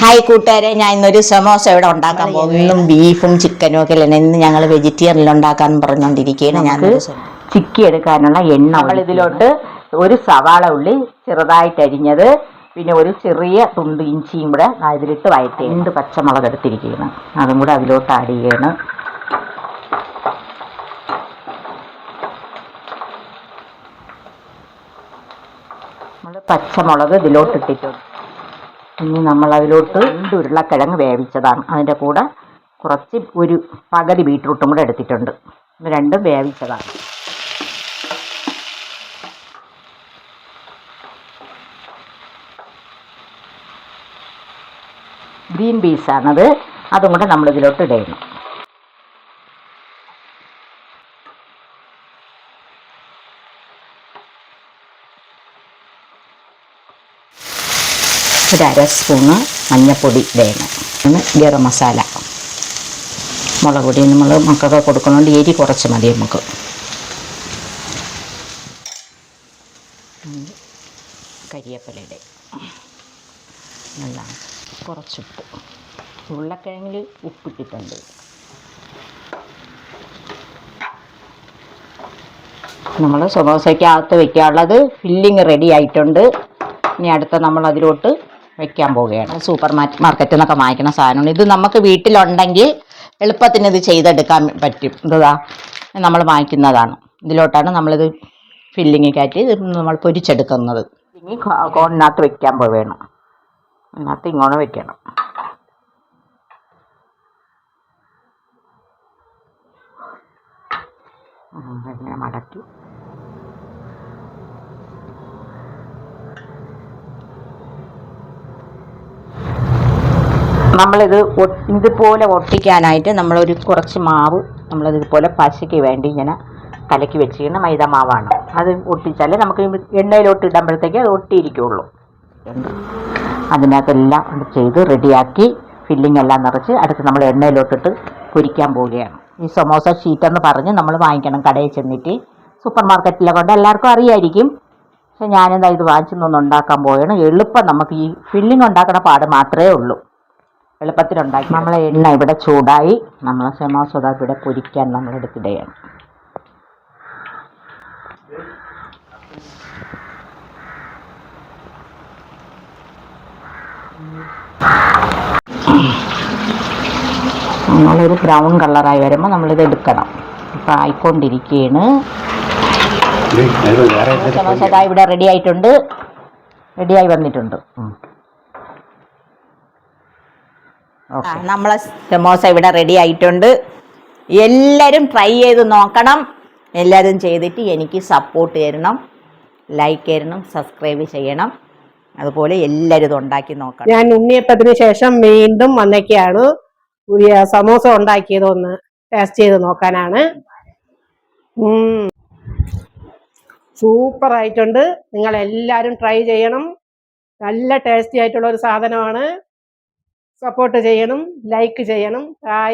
Hi കൂട്ടുകാരെ, ഞാൻ ഇന്നൊരു സമോസ ഇവിടെ ഉണ്ടാക്കാൻ പോകും. ഇന്നും ബീഫും ചിക്കനും ഒക്കെ അല്ലേ. ഇന്ന് ഞങ്ങൾ വെജിറ്റേറിയനിൽ ഉണ്ടാക്കാൻ പറഞ്ഞുകൊണ്ടിരിക്കുകയാണ്. ഞാൻ ചിക്കി എടുക്കാനുള്ള എണ്ണ നമ്മൾ ഇതിലോട്ട് ഒരു സവാള ഉള്ളി ചെറുതായിട്ട് അരിഞ്ഞത്, പിന്നെ ഒരു ചെറിയ തുണ്ട് ഇഞ്ചിയും കൂടെ ഇതിലിട്ട് വഴറ്റി 2 പച്ചമുളക് എടുത്തിരിക്കുകയാണ്. അതും കൂടെ അതിലോട്ട് ആഡ് ചെയ്യണം. നമ്മൾ പച്ചമുളക് ഇതിലോട്ട് ഇട്ടിട്ടുണ്ട്. ഇനി നമ്മൾ അതിലോട്ട് 2 ഉരുളക്കിഴങ്ങ് വേവിച്ചതാണ്. അതിൻ്റെ കൂടെ കുറച്ച് ഒരു പകുതി ബീട്രൂട്ടും കൂടെ എടുത്തിട്ടുണ്ട്. ഇത് രണ്ടും വേവിച്ചതാണ്. ഗ്രീൻ പീസാണത്. അതും കൂടെ നമ്മളിതിലോട്ട് ഇടണം. ഒരു 1/2 സ്പൂണ് മഞ്ഞൾപ്പൊടി വേണം. ഗരം മസാല, മുളക് പൊടി നമ്മൾ മക്കൾക്ക് കൊടുക്കുന്നതുകൊണ്ട് എരി കുറച്ച് മതി നമുക്ക്. കരിയേപ്പിലയുടെ നല്ല കുറച്ചുപ്പ്. ഉരുളക്കിഴങ്ങിൽ ഉപ്പിട്ടിട്ടുണ്ട്. നമ്മൾ സമോസയ്ക്കകത്ത് വയ്ക്കാനുള്ളത് ഫില്ലിങ് റെഡി ആയിട്ടുണ്ട്. ഇനി അടുത്ത നമ്മൾ അതിലോട്ട് വയ്ക്കാൻ പോവുകയാണ്. സൂപ്പർ മാർക്കറ്റിൽ നിന്നൊക്കെ വാങ്ങിക്കുന്ന സാധനമാണ് ഇത്. നമുക്ക് വീട്ടിലുണ്ടെങ്കിൽ എളുപ്പത്തിന് ഇത് ചെയ്തെടുക്കാൻ പറ്റും. ഇതാ നമ്മൾ വാങ്ങിക്കുന്നതാണ്. ഇതിലോട്ടാണ് നമ്മളിത് ഫില്ലിങ് കയറ്റി ഇത് നമ്മൾ പൊരിച്ചെടുക്കുന്നത്. ഇനി കോണിനകത്ത് വയ്ക്കാൻ പോവുകയാണ്. അതിനകത്ത് ഇങ്ങോട്ട് വയ്ക്കണം. ഇങ്ങനെ മടക്കി നമ്മളിത് ഇതുപോലെ ഒട്ടിക്കാനായിട്ട് നമ്മളൊരു കുറച്ച് മാവ് നമ്മളിതുപോലെ പശയ്ക്ക് വേണ്ടി ഇങ്ങനെ കലക്കി വെച്ചിരിക്കുന്ന മൈദ മാവാണ്. അത് ഒട്ടിച്ചാൽ നമുക്ക് എണ്ണയിലോട്ട് ഇടുമ്പോഴത്തേക്ക് അത് ഒട്ടിയിരിക്കുള്ളൂ. അതിനകത്തെല്ലാം ചെയ്ത് റെഡിയാക്കി ഫില്ലിംഗ് എല്ലാം നിറച്ച് അടുത്ത് നമ്മൾ എണ്ണയിലോട്ടിട്ട് പൊരിക്കാൻ പോവുകയാണ്. ഈ സമോസ ഷീറ്റെന്ന് പറഞ്ഞ് നമ്മൾ വാങ്ങിക്കണം കടയിൽ ചെന്നിട്ട്. സൂപ്പർ മാർക്കറ്റിലെ കൊണ്ട് എല്ലാവർക്കും അറിയായിരിക്കും. പക്ഷെ ഞാനെന്താ ഇത് വാങ്ങിച്ചൊന്നും ഉണ്ടാക്കാൻ പോവുകയാണ്. എളുപ്പം നമുക്ക് ഈ ഫില്ലിംഗ് ഉണ്ടാക്കുന്ന പാട് മാത്രമേ ഉള്ളൂ. എളുപ്പത്തിലുണ്ടാക്കി. നമ്മളെ എണ്ണ ഇവിടെ ചൂടായി. നമ്മൾ സമോസ ഇവിടെ പൊരിക്കാൻ നമ്മളെടുത്തിടുകയാണ്. നമ്മളൊരു ബ്രൗൺ കളറായി വരുമ്പോൾ നമ്മളിത് എടുക്കണം. ഇപ്പം ആയിക്കൊണ്ടിരിക്കുകയാണ്. സമോസ ഇവിടെ റെഡി ആയിട്ടുണ്ട്. റെഡിയായി വന്നിട്ടുണ്ട്. നമ്മളെ സമോസ ഇവിടെ റെഡി ആയിട്ടുണ്ട്. എല്ലാവരും ട്രൈ ചെയ്ത് നോക്കണം. എല്ലാവരും ചെയ്തിട്ട് എനിക്ക് സപ്പോർട്ട് തരണം, ലൈക്ക് തരണം, സബ്സ്ക്രൈബ് ചെയ്യണം. അതുപോലെ എല്ലാവരും ഇത് ഉണ്ടാക്കി നോക്കണം. ഞാൻ ഉണ്ണിയപ്പത്തിന് ശേഷം വീണ്ടും വന്നൊക്കെയാണ് പുതിയ സമോസ ഉണ്ടാക്കിയതൊന്ന് ടേസ്റ്റ് ചെയ്ത് നോക്കാനാണ്. സൂപ്പർ ആയിട്ടുണ്ട്. നിങ്ങൾ എല്ലാവരും ട്രൈ ചെയ്യണം. നല്ല ടേസ്റ്റി ആയിട്ടുള്ള ഒരു സാധനമാണ്. സപ്പോർട്ട് ചെയ്യണം, ലൈക്ക് ചെയ്യണം. ബൈ.